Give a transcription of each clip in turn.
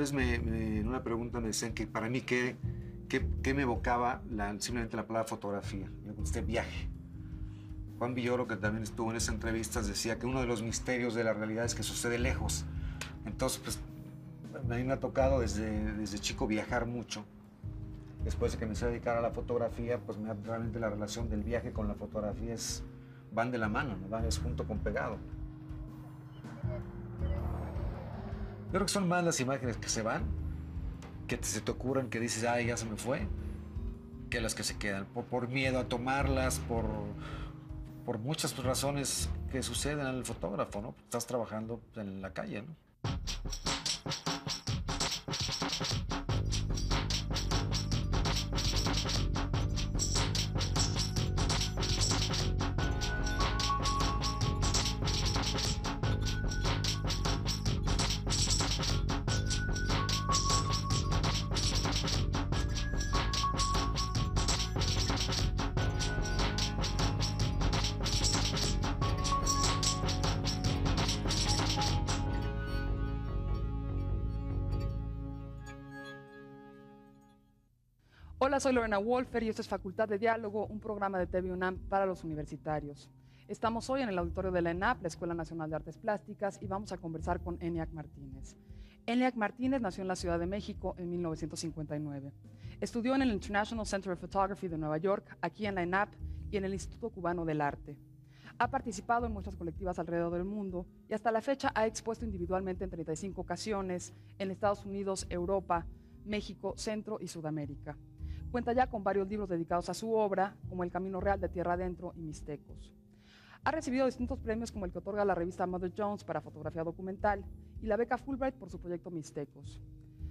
vez en una pregunta me decían que para mí qué me evocaba simplemente la palabra fotografía. Yo contesté viaje. Juan Villoro, que también estuvo en esas entrevistas, decía que uno de los misterios de la realidad es que sucede lejos. Entonces, pues, a mí me ha tocado desde chico viajar mucho. Después de que me empecé a dedicar a la fotografía, pues realmente la relación del viaje con la fotografía van de la mano, ¿no? Es junto con pegado. Yo creo que son más las imágenes que se van, que se te ocurren, que dices, ay, ya se me fue, que las que se quedan. Por miedo a tomarlas, por muchas razones que suceden al fotógrafo, ¿no? Estás trabajando en la calle, ¿no? Hola, soy Lorena Wolfer y esto es Facultad de Diálogo, un programa de TV UNAM para los universitarios. Estamos hoy en el auditorio de la ENAP, la Escuela Nacional de Artes Plásticas, y vamos a conversar con ENIAC Martínez. ENIAC Martínez nació en la Ciudad de México en 1959. Estudió en el International Center of Photography de Nueva York, aquí en la ENAP y en el Instituto Cubano del Arte. Ha participado en muestras colectivas alrededor del mundo y hasta la fecha ha expuesto individualmente en 35 ocasiones en Estados Unidos, Europa, México, Centro y Sudamérica. Cuenta ya con varios libros dedicados a su obra, como El Camino Real de Tierra Adentro y Mixtecos. Ha recibido distintos premios como el que otorga la revista Mother Jones para fotografía documental y la beca Fulbright por su proyecto Mixtecos.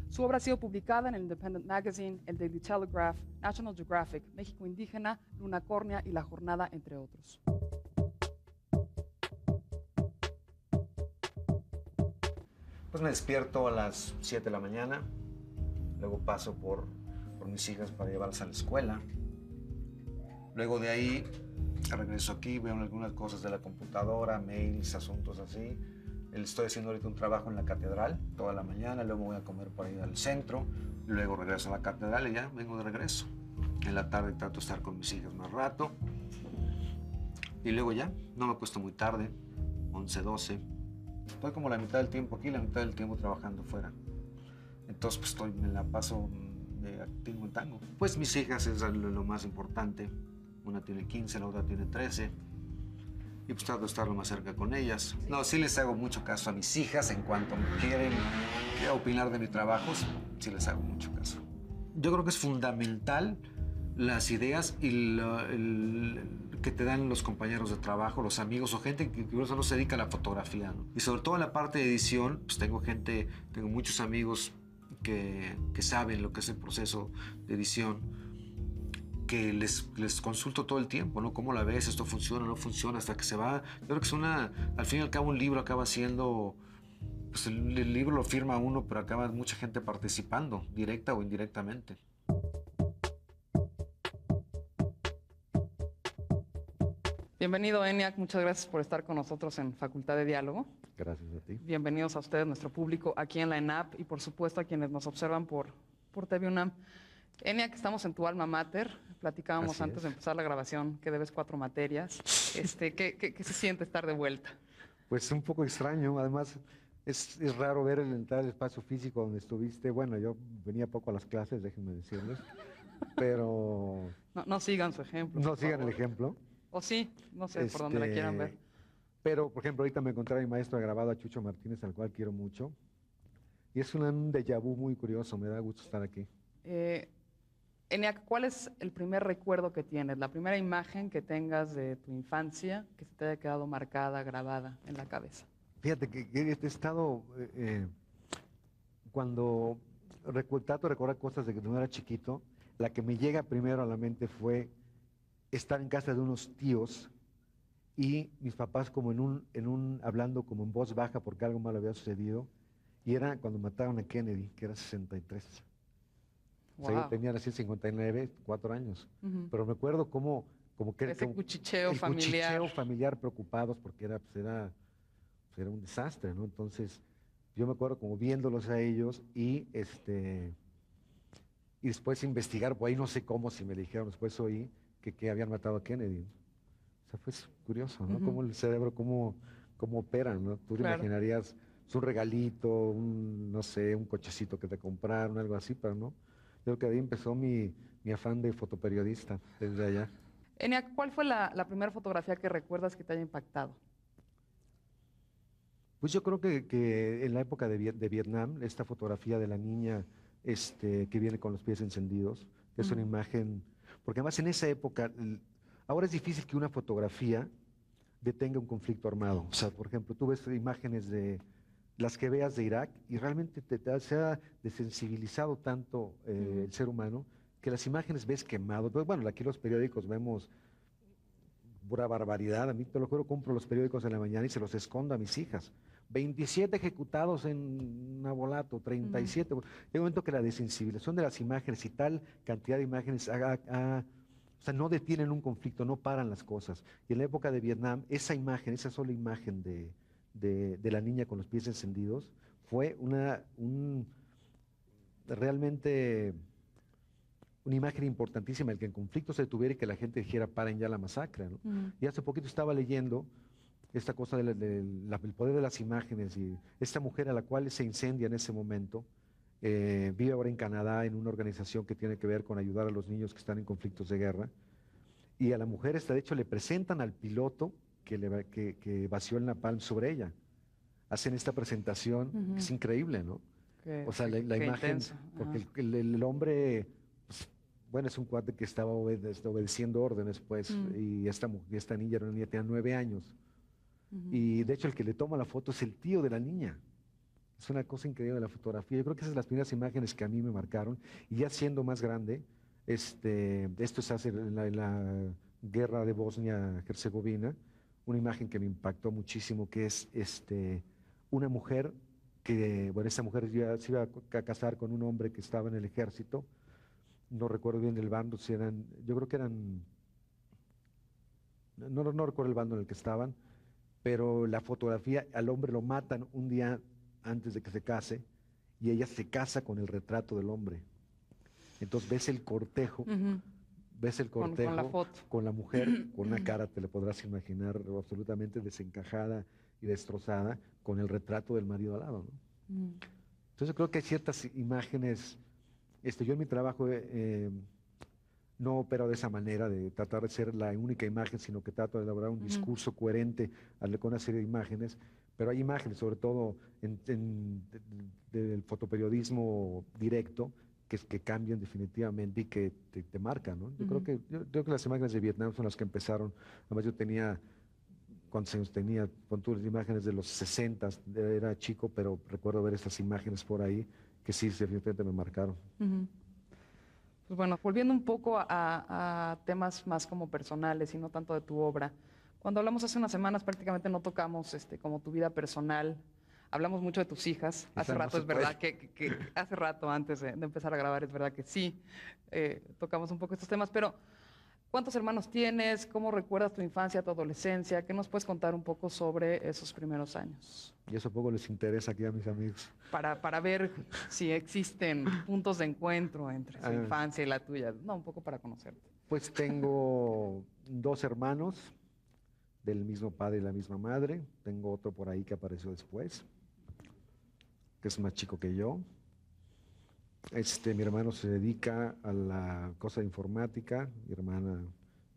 Su obra ha sido publicada en el Independent Magazine, el Daily Telegraph, National Geographic, México Indígena, Luna Córnea y La Jornada, entre otros. Pues me despierto a las 7 de la mañana, luego paso por mis hijas para llevarlas a la escuela. Luego de ahí regreso aquí, veo algunas cosas de la computadora, mails, asuntos así. Estoy haciendo ahorita un trabajo en la catedral toda la mañana, luego voy a comer por ahí al centro, luego regreso a la catedral y ya vengo de regreso. En la tarde trato de estar con mis hijas más rato. Y luego ya, no me acuesto muy tarde, 11, 12. Estoy como la mitad del tiempo aquí, la mitad del tiempo trabajando fuera. Entonces pues me la paso de tingo en tango. Pues mis hijas es lo más importante. Una tiene 15, la otra tiene 13. Y pues trato de estar lo más cerca con ellas. No, sí les hago mucho caso a mis hijas en cuanto quieren opinar de mi trabajo, sí les hago mucho caso. Yo creo que es fundamental las ideas y que te dan los compañeros de trabajo, los amigos o gente que incluso no se dedica a la fotografía, ¿no? Y sobre todo en la parte de edición, pues tengo muchos amigos que saben lo que es el proceso de edición, que les consulto todo el tiempo, ¿no? ¿Cómo la ves? ¿Esto funciona? ¿No funciona? Hasta que se va. Yo creo que al fin y al cabo un libro acaba siendo, pues el libro lo firma uno, pero acaba mucha gente participando, directa o indirectamente. Bienvenido, ENIAC. Muchas gracias por estar con nosotros en Facultad de Diálogo. Gracias a ti. Bienvenidos a ustedes, nuestro público, aquí en la ENAP y, por supuesto, a quienes nos observan por TV UNAM. ENIAC, estamos en tu alma mater. Platicábamos antes de empezar la grabación que debes 4 materias. ¿Qué se siente estar de vuelta? Pues un poco extraño. Además, es raro ver entrar al espacio físico donde estuviste. Bueno, yo venía poco a las clases, déjenme decirles, pero... No sigan su ejemplo. No sigan el ejemplo. O sí, no sé por dónde la quieran ver. Pero, por ejemplo, ahorita me encontré a mi maestro grabado, a Chucho Martínez, al cual quiero mucho. Y es un déjà vu muy curioso, me da gusto estar aquí. ENIAC, ¿cuál es el primer recuerdo que tienes? La primera imagen que tengas de tu infancia que se te haya quedado marcada, grabada en la cabeza. Fíjate que he estado, cuando trato de recordar cosas de que no era chiquito, la que me llega primero a la mente fue estar en casa de unos tíos y mis papás como hablando como en voz baja porque algo malo había sucedido, y era cuando mataron a Kennedy, que era 63. Wow. O sea, yo tenía así 59, 4 años. Pero me acuerdo como que ese cuchicheo familiar. Cuchicheo familiar, preocupados porque era un desastre, ¿no? Entonces, Yo me acuerdo como viéndolos a ellos y después investigar, por ahí no sé cómo, si me dijeron, después oí que habían matado a Kennedy. O sea, fue curioso, ¿no? Cómo el cerebro, cómo opera, ¿no? Tú te Claro. imaginarías es un regalito, no sé, un cochecito que te compraron, algo así, pero no. Yo creo que ahí empezó mi afán de fotoperiodista, desde allá. Enia, ¿cuál fue la primera fotografía que recuerdas que te haya impactado? Pues yo creo que en la época de Vietnam, esta fotografía de la niña que viene con los pies encendidos, que es una Ujú. imagen, porque además en esa época, ahora es difícil que una fotografía detenga un conflicto armado. O sea, por ejemplo, tú ves imágenes de las que veas de Irak y realmente se ha desensibilizado tanto Ujú. el ser humano que las imágenes ves quemado. Pues, bueno, aquí los periódicos vemos pura barbaridad. A mí, te lo juro, compro los periódicos en la mañana y se los escondo a mis hijas. 27 ejecutados en Nabolato, Ujú. 37. Llega un momento que la desensibilización de las imágenes y tal cantidad de imágenes o sea, no detienen un conflicto, no paran las cosas. Y en la época de Vietnam, esa imagen, esa sola imagen de la niña con los pies encendidos, fue realmente una imagen importantísima, el que en conflicto se detuviera y que la gente dijera, paren ya la masacre, ¿no? Ujú. Y hace poquito estaba leyendo esta cosa del poder de las imágenes y esta mujer a la cual se incendia en ese momento, vive ahora en Canadá en una organización que tiene que ver con ayudar a los niños que están en conflictos de guerra. Y a la mujer, de hecho, le presentan al piloto que vació el napalm sobre ella. Hacen esta presentación, que Ujú. es increíble, ¿no? O sea, la Qué imagen, intenso. porque Ajá. el hombre, pues, bueno, es un cuate que estaba obedeciendo órdenes, pues, Mm. y esta niña era una niña, tenía 9 años. Ujú. Y de hecho el que le toma la foto es el tío de la niña. Es una cosa increíble la fotografía. Yo creo que esas son las primeras imágenes que a mí me marcaron. Y ya siendo más grande, esto se hace en la guerra de Bosnia-Herzegovina, una imagen que me impactó muchísimo, que es una mujer bueno, esa mujer se iba a casar con un hombre que estaba en el ejército. No recuerdo bien el bando, si eran, yo creo que eran, no recuerdo el bando en el que estaban, pero la fotografía, al hombre lo matan un día antes de que se case y ella se casa con el retrato del hombre. Entonces Ujú. ves el Con la cortejo foto. con la mujer con una cara, te la podrás imaginar, absolutamente desencajada y destrozada, con el retrato del marido al lado, ¿no? Ujú. Entonces creo que hay ciertas imágenes, yo en mi trabajo no opero de esa manera, de tratar de ser la única imagen, sino que trato de elaborar un Ujú. discurso coherente con una serie de imágenes, pero hay imágenes, sobre todo del fotoperiodismo directo, que cambian definitivamente y que te marcan, ¿no? Ujú. Yo creo que las imágenes de Vietnam son las que empezaron. Además, yo tenía, ¿cuántos años tenía? Con tus imágenes de los 60, era chico, pero recuerdo ver estas imágenes por ahí que sí, definitivamente me marcaron. Ujú. Pues bueno, volviendo un poco a temas más como personales y no tanto de tu obra. Cuando hablamos hace unas semanas prácticamente no tocamos como tu vida personal. Hablamos mucho de tus hijas. Hace Esa no rato se es verdad puede. que hace rato antes de empezar a grabar es verdad que sí tocamos un poco estos temas, pero ¿cuántos hermanos tienes? ¿Cómo recuerdas tu infancia, tu adolescencia? ¿Qué nos puedes contar un poco sobre esos primeros años? Y eso poco les interesa aquí a mis amigos. Para ver si existen puntos de encuentro entre su Ah, infancia y la tuya. No, un poco para conocerte. pues tengo 2 hermanos del mismo padre y la misma madre. Tengo otro por ahí que apareció después, que es más chico que yo. Mi hermano se dedica a la cosa de informática. Mi hermana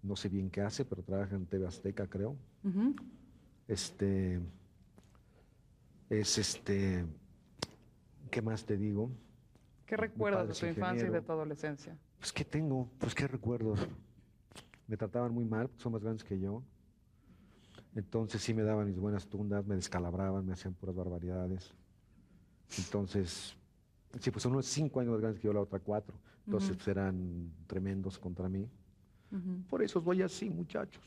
no sé bien qué hace, pero trabaja en TV Azteca, creo. Ujú. Este, es ¿qué más te digo? ¿Qué Mi recuerdas padre de es tu infancia y de ingeniero. tu adolescencia? Pues, ¿qué tengo? Pues, ¿qué recuerdos? Me trataban muy mal, porque son más grandes que yo. Entonces sí me daban mis buenas tundas, me descalabraban, me hacían puras barbaridades. Entonces, sí, pues son unos 5 años más grandes que yo, la otra 4. Entonces Ujú. pues, eran tremendos contra mí. Ujú. Por eso voy así, muchachos.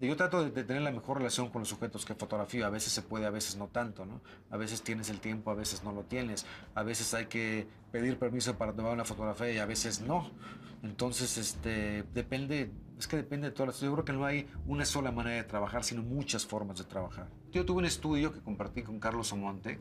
Y yo trato de tener la mejor relación con los sujetos que fotografío. A veces se puede, a veces no tanto, ¿no? A veces tienes el tiempo, a veces no lo tienes. A veces hay que pedir permiso para tomar una fotografía y a veces no. Entonces, depende, es que depende de todas las... Yo creo que no hay una sola manera de trabajar, sino muchas formas de trabajar. Yo tuve un estudio que compartí con Carlos Omonte,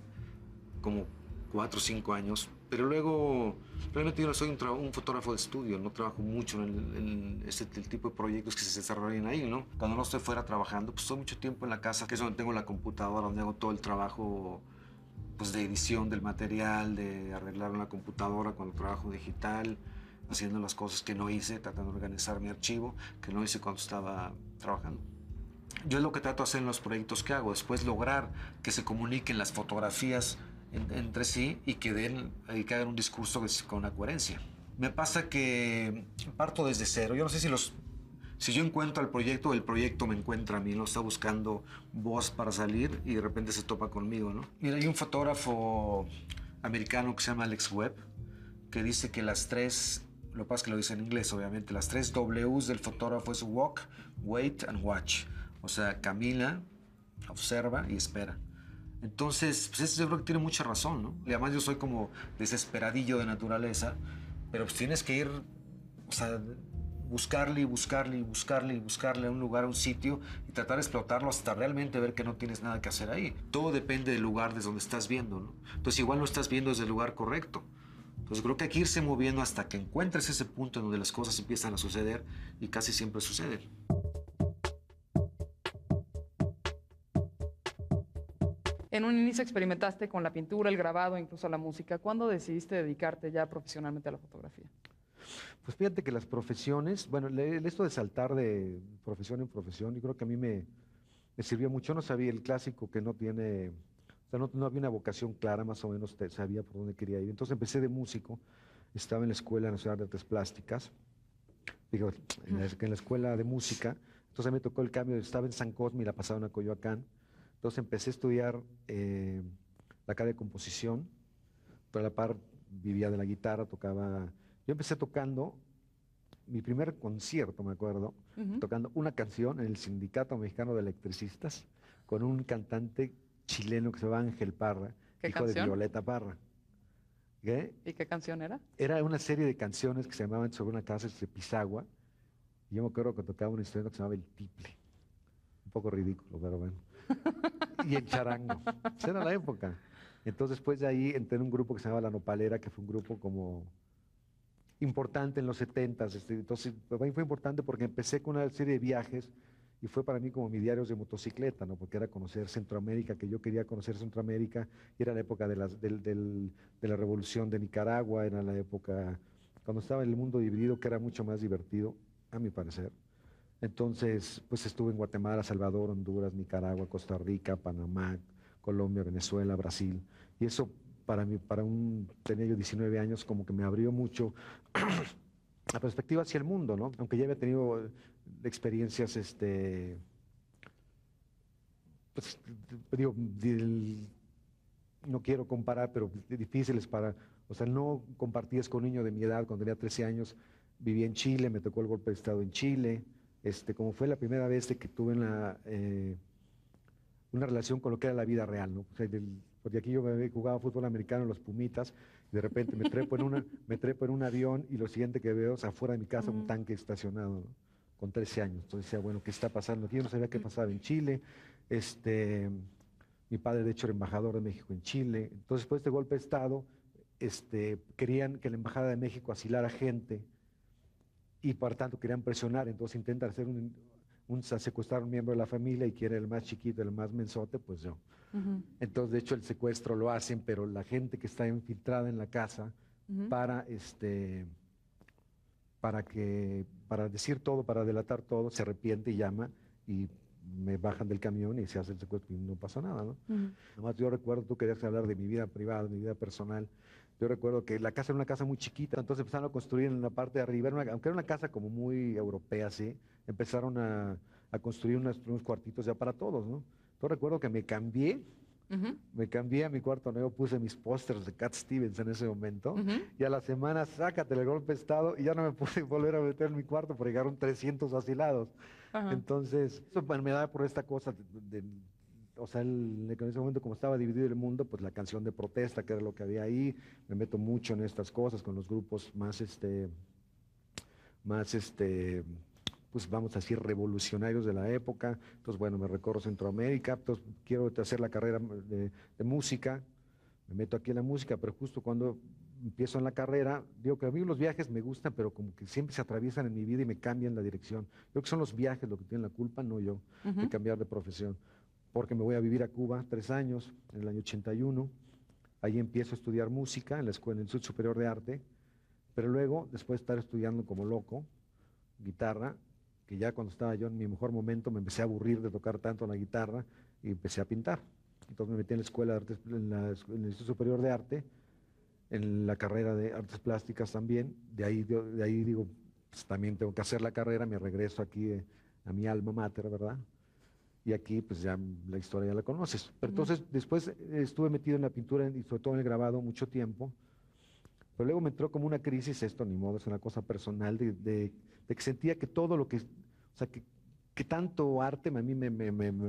como 4 o 5 años, pero luego realmente yo no soy un fotógrafo de estudio, no trabajo mucho en el tipo de proyectos que se desarrollan ahí, ¿no? Cuando no estoy fuera trabajando, pues estoy mucho tiempo en la casa, que es donde tengo la computadora, donde hago todo el trabajo pues, de edición del material, de arreglar una computadora cuando trabajo digital, haciendo las cosas que no hice, tratando de organizar mi archivo, que no hice cuando estaba trabajando. Yo es lo que trato de hacer en los proyectos que hago, después lograr que se comuniquen las fotografías entre sí y que hagan un discurso con una coherencia. Me pasa que parto desde cero. Yo no sé si yo encuentro al proyecto, el proyecto me encuentra a mí, ¿no? Está buscando voz para salir y de repente se topa conmigo, ¿no? Mira, hay un fotógrafo americano que se llama Alex Webb que dice que las tres, lo que pasa es que lo dice en inglés, obviamente, las 3 Ws del fotógrafo es walk, wait and watch. O sea, camina, observa y espera. Entonces, pues yo creo que tiene mucha razón, ¿no? Y además yo soy como desesperadillo de naturaleza, pero pues tienes que ir, o sea, buscarle y buscarle y buscarle y buscarle a un lugar, a un sitio y tratar de explotarlo hasta realmente ver que no tienes nada que hacer ahí. Todo depende del lugar desde donde estás viendo, ¿no? Entonces igual no estás viendo desde el lugar correcto. Entonces creo que hay que irse moviendo hasta que encuentres ese punto en donde las cosas empiezan a suceder y casi siempre suceden. En un inicio experimentaste con la pintura, el grabado, incluso la música. ¿Cuándo decidiste dedicarte ya profesionalmente a la fotografía? Pues fíjate que las profesiones, bueno, esto de saltar de profesión en profesión, yo creo que a mí me sirvió mucho. No sabía el clásico que no tiene, o sea, no había una vocación clara, más o menos sabía por dónde quería ir. Entonces empecé de músico, estaba en la Escuela Nacional de Artes Plásticas, digo, en la Escuela de Música. Entonces me tocó el cambio, estaba en San Cosme y la pasaron a Coyoacán. Entonces empecé a estudiar la carrera de composición, pero a la par vivía de la guitarra, tocaba. Yo empecé tocando mi primer concierto, me acuerdo, tocando una canción en el Sindicato Mexicano de Electricistas con un cantante chileno que se llama Ángel Parra, ¿Qué hijo canción? de Violeta Parra. ¿Qué? ¿Y qué canción era? Era una serie de canciones que se llamaban Sobre una casa de Pisagua, y yo me acuerdo que tocaba un instrumento que se llamaba el tiple. Un poco ridículo, pero bueno. Y el charango. Esa era la época. Entonces, después de ahí entré en un grupo que se llamaba La Nopalera, que fue un grupo como importante en los 70s. Entonces, para mí fue importante porque empecé con una serie de viajes y fue para mí como mi diarios de motocicleta, ¿no? Porque era conocer Centroamérica, que yo quería conocer Centroamérica, y era la época de la revolución de Nicaragua, era la época cuando estaba en el mundo dividido, que era mucho más divertido, a mi parecer. Entonces, pues estuve en Guatemala, Salvador, Honduras, Nicaragua, Costa Rica, Panamá, Colombia, Venezuela, Brasil. Y eso para mí, tenía yo 19 años, como que me abrió mucho la perspectiva hacia el mundo, ¿no? Aunque ya había tenido experiencias, pues, digo, no quiero comparar, pero difíciles o sea, no compartías con un niño de mi edad. Cuando tenía 13 años, vivía en Chile, me tocó el golpe de Estado en Chile. Como fue la primera vez de que tuve una relación con lo que era la vida real, ¿no? O sea, porque aquí yo jugaba fútbol americano en los Pumitas, y de repente me trepo en un avión, y lo siguiente que veo es afuera de mi casa un tanque estacionado, ¿no? Con 13 años. Entonces decía, bueno, ¿qué está pasando aquí? Yo no sabía qué pasaba en Chile. Mi padre, de hecho, era embajador de México en Chile. Entonces, después de este golpe de Estado, querían que la Embajada de México asilara gente, y por tanto querían presionar. Entonces intentan hacer secuestrar a un miembro de la familia, y quien era el más chiquito, el más mensote, pues yo. Entonces, de hecho, el secuestro lo hacen, pero la gente que está infiltrada en la casa para decir todo, para delatar todo, se arrepiente y llama, y me bajan del camión y se hace el secuestro y no pasa nada, ¿no? Además, yo recuerdo, tú querías hablar de mi vida privada, de mi vida personal. Yo recuerdo que la casa era una casa muy chiquita, entonces empezaron a construir en la parte de arriba, aunque era una casa como muy europea, ¿sí? Empezaron a construir unos cuartitos ya para todos, ¿no? Yo recuerdo que me cambié Me cambié a mi cuarto nuevo, puse mis pósters de Cat Stevens en ese momento, Ujú. y a la semana, sácate el golpe de estado, y ya no me pude volver a meter en mi cuarto porque llegaron 300 asilados. Ajá. Entonces, eso bueno, me da por esta cosa o sea, en ese momento como estaba dividido el mundo, pues la canción de protesta, que era lo que había ahí, me meto mucho en estas cosas con los grupos más, pues vamos a decir, revolucionarios de la época. Entonces, bueno, me recorro Centroamérica, entonces quiero hacer la carrera de música, me meto aquí en la música, pero justo cuando empiezo en la carrera, digo que a mí los viajes me gustan, pero como que siempre se atraviesan en mi vida y me cambian la dirección. Creo que son los viajes lo que tienen la culpa, no yo, de Ujú. cambiar de profesión. Porque me voy a vivir a Cuba 3 años, en el año 81. Ahí empiezo a estudiar música en la escuela, en el Instituto Superior de Arte, pero luego, después de estar estudiando como loco, guitarra, que ya cuando estaba yo en mi mejor momento me empecé a aburrir de tocar tanto la guitarra y empecé a pintar. Entonces me metí en la escuela de artes, en el Instituto Superior de Arte, en la carrera de artes plásticas también. De ahí digo, pues también tengo que hacer la carrera, me regreso aquí a mi alma mater, ¿verdad? Y aquí pues ya la historia ya la conoces. Pero Ujú. entonces después estuve metido en la pintura y sobre todo en el grabado mucho tiempo, pero luego me entró como una crisis, esto ni modo, es una cosa personal, de que sentía que todo lo que, o sea, que tanto arte a mí me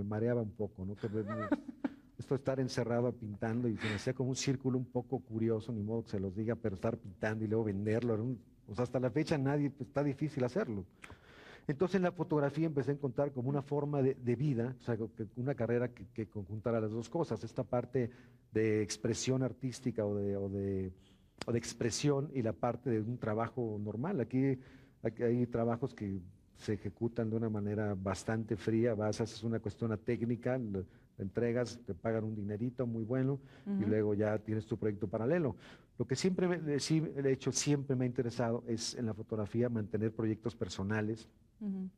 mareaba un poco, ¿no? Esto de estar encerrado pintando y se me hacía como un círculo un poco curioso, ni modo que se los diga, pero estar pintando y luego venderlo, o sea, hasta la fecha nadie, pues, está difícil hacerlo. Entonces en la fotografía empecé a encontrar como una forma de vida, o sea, una carrera que conjuntara las dos cosas, esta parte de expresión artística o de expresión y la parte de un trabajo normal. Aquí hay trabajos que se ejecutan de una manera bastante fría, haces una cuestión técnica, entregas, te pagan un dinerito muy bueno y Ujú. luego ya tienes tu proyecto paralelo. Lo que siempre sí, de hecho, siempre me ha interesado es en la fotografía mantener proyectos personales Ujú.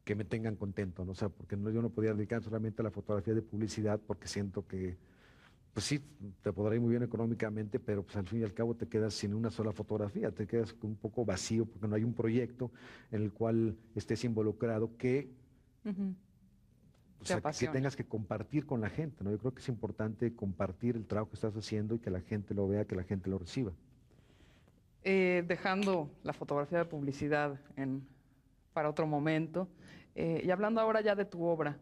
que me tengan contento, ¿no? O sea, porque yo no podía dedicar solamente a la fotografía de publicidad porque siento que, pues sí, te podrá ir muy bien económicamente, pero pues al fin y al cabo te quedas sin una sola fotografía, te quedas un poco vacío porque no hay un proyecto en el cual estés involucrado Ujú. o Te sea, que apasione. tengas que compartir con la gente, ¿no? Yo creo que es importante compartir el trabajo que estás haciendo y que la gente lo vea, que la gente lo reciba. Dejando la fotografía de publicidad para otro momento, y hablando ahora ya de tu obra,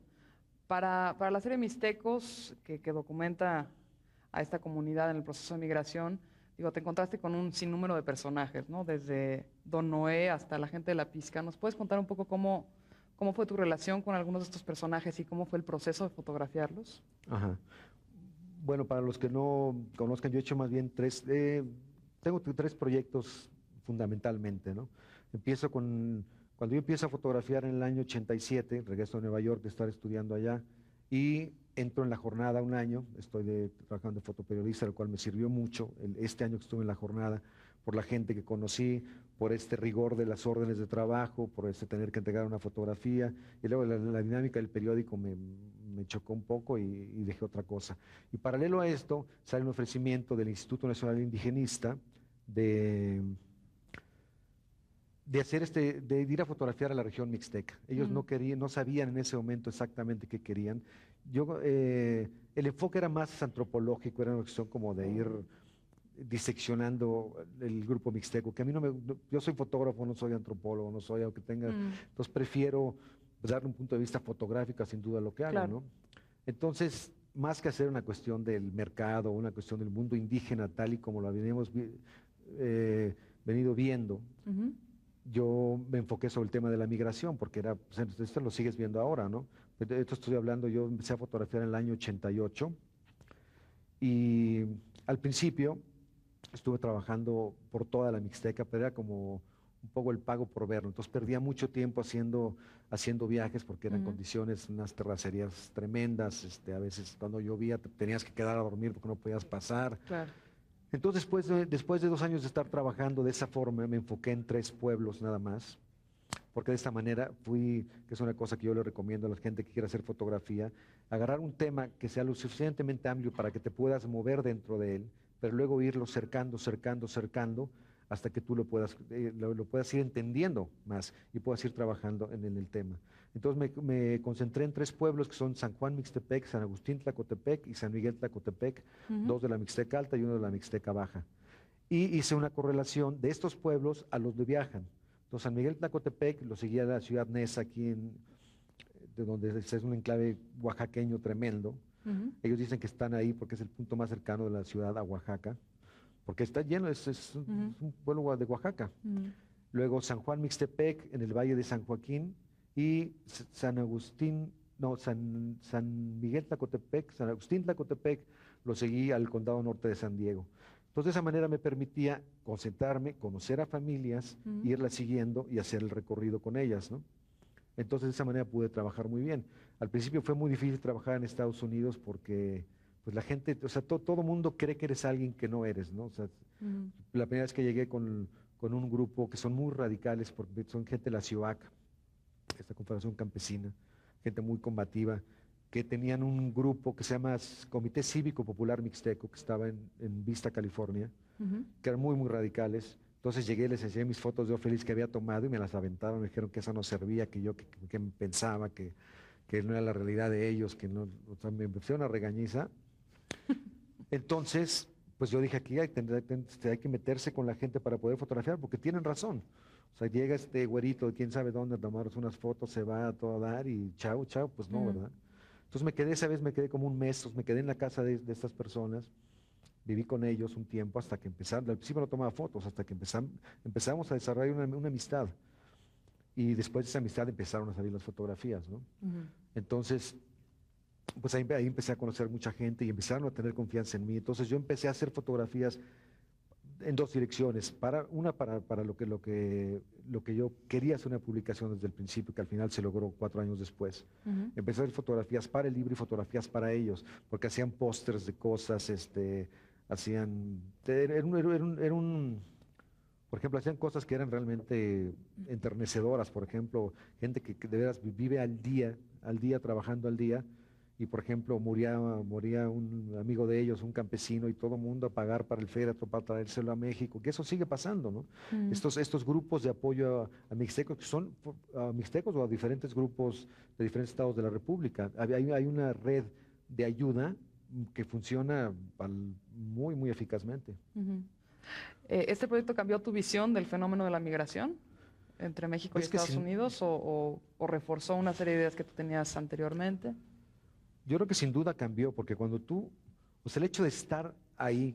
para la serie Mixtecos, que documenta a esta comunidad en el proceso de migración, digo, te encontraste con un sinnúmero de personajes, ¿no? Desde Don Noé hasta la gente de la pizca. ¿Nos puedes contar un poco cómo fue tu relación con algunos de estos personajes y cómo fue el proceso de fotografiarlos? Ajá. Bueno, para los que no conozcan, yo he hecho más bien tengo tres proyectos fundamentalmente, ¿no? Cuando yo empiezo a fotografiar en el año 87, regreso a Nueva York de estar estudiando allá y entro en la jornada un año, estoy trabajando de fotoperiodista, lo cual me sirvió mucho este año que estuve en la jornada, por la gente que conocí, por este rigor de las órdenes de trabajo, por este tener que entregar una fotografía, y luego la dinámica del periódico me chocó un poco y dejé otra cosa. Y paralelo a esto, sale un ofrecimiento del Instituto Nacional Indigenista de, de ir a fotografiar a la región mixteca. Ellos Mm. no querían, no sabían en ese momento exactamente qué querían. El enfoque era más antropológico, era una cuestión como de ir diseccionando el grupo mixteco, que a mí yo soy fotógrafo, no soy antropólogo, no soy, aunque tenga, Mm. entonces prefiero darle un punto de vista fotográfico sin duda a lo que hago, Claro. ¿no? Entonces, más que hacer una cuestión del mercado, una cuestión del mundo indígena tal y como lo habíamos venido viendo, Ujú. yo me enfoqué sobre el tema de la migración, porque pues, esto lo sigues viendo ahora, ¿no? De esto estoy hablando, yo empecé a fotografiar en el año 88 y al principio estuve trabajando por toda la Mixteca, pero era como un poco el pago por verlo. Entonces perdía mucho tiempo haciendo viajes porque eran Ujú. condiciones, unas terracerías tremendas. A veces cuando llovía te tenías que quedar a dormir porque no podías pasar. Claro. Entonces después de 2 años de estar trabajando de esa forma, me enfoqué en 3 pueblos nada más, porque de esta manera que es una cosa que yo le recomiendo a la gente que quiera hacer fotografía, agarrar un tema que sea lo suficientemente amplio para que te puedas mover dentro de él, pero luego irlo cercando, cercando, cercando, hasta que tú lo puedas ir entendiendo más y puedas ir trabajando en el tema. Entonces me concentré en 3 pueblos que son San Juan Mixtepec, San Agustín Tlacotepec y San Miguel Tlacotepec, 2 de la Mixteca Alta y 1 de la Mixteca Baja. Y hice una correlación de estos pueblos a los que viajan. Entonces San Miguel Tlacotepec lo seguía la ciudad Neza, aquí de donde es un enclave oaxaqueño tremendo. Ellos dicen que están ahí porque es el punto más cercano de la ciudad a Oaxaca, porque está lleno, es un pueblo de Oaxaca. Luego San Juan Mixtepec, en el Valle de San Joaquín, y San Miguel Tlacotepec, San Agustín Tlacotepec, lo seguí al condado norte de San Diego. Entonces, de esa manera me permitía concentrarme, conocer a familias, irlas siguiendo y hacer el recorrido con ellas, ¿no? Entonces, de esa manera pude trabajar muy bien. Al principio fue muy difícil trabajar en Estados Unidos porque pues la gente, o sea, todo mundo cree que eres alguien que no eres, ¿no? O sea, la primera vez que llegué con un grupo que son muy radicales, porque son gente de la CIOAC, esta Confederación Campesina, gente muy combativa, que tenían un grupo que se llama Comité Cívico Popular Mixteco, que estaba en Vista, California, que eran muy, muy radicales. Entonces llegué, les enseñé mis fotos de Feliz que había tomado y me las aventaron, me dijeron que eso no servía, que pensaba que no era la realidad de ellos, que no, o sea, me empezó una regañiza. Entonces, pues yo dije, aquí hay que meterse con la gente para poder fotografiar, porque tienen razón. O sea, llega este güerito de quién sabe dónde a tomarnos unas fotos, se va a todo dar y chao, chao, pues no, ¿verdad? Entonces esa vez me quedé como un mes, me quedé en la casa de estas personas, viví con ellos un tiempo hasta que empezaron, al principio no tomaba fotos, hasta que empezamos a desarrollar una amistad. Y después de esa amistad empezaron a salir las fotografías, ¿no? Entonces, pues ahí empecé a conocer mucha gente y empezaron a tener confianza en mí. Entonces yo empecé a hacer fotografías en 2 direcciones. Una para lo que yo quería hacer una publicación desde el principio, que al final se logró 4 años después. Empecé a hacer fotografías para el libro y fotografías para ellos, porque hacían pósters de cosas, por ejemplo, hacían cosas que eran realmente enternecedoras. Por ejemplo, gente que de veras vive al día, trabajando al día, y por ejemplo moría un amigo de ellos, un campesino, y todo el mundo a pagar para el féretro para traérselo a México, que eso sigue pasando, ¿no? Estos grupos de apoyo a mixtecos, que son a mixtecos o a diferentes grupos de diferentes estados de la República. Hay una red de ayuda que funciona muy, muy eficazmente. ¿Este proyecto cambió tu visión del fenómeno de la migración entre México y Estados Unidos o reforzó una serie de ideas que tú tenías anteriormente? Yo creo que sin duda cambió, porque cuando pues el hecho de estar ahí,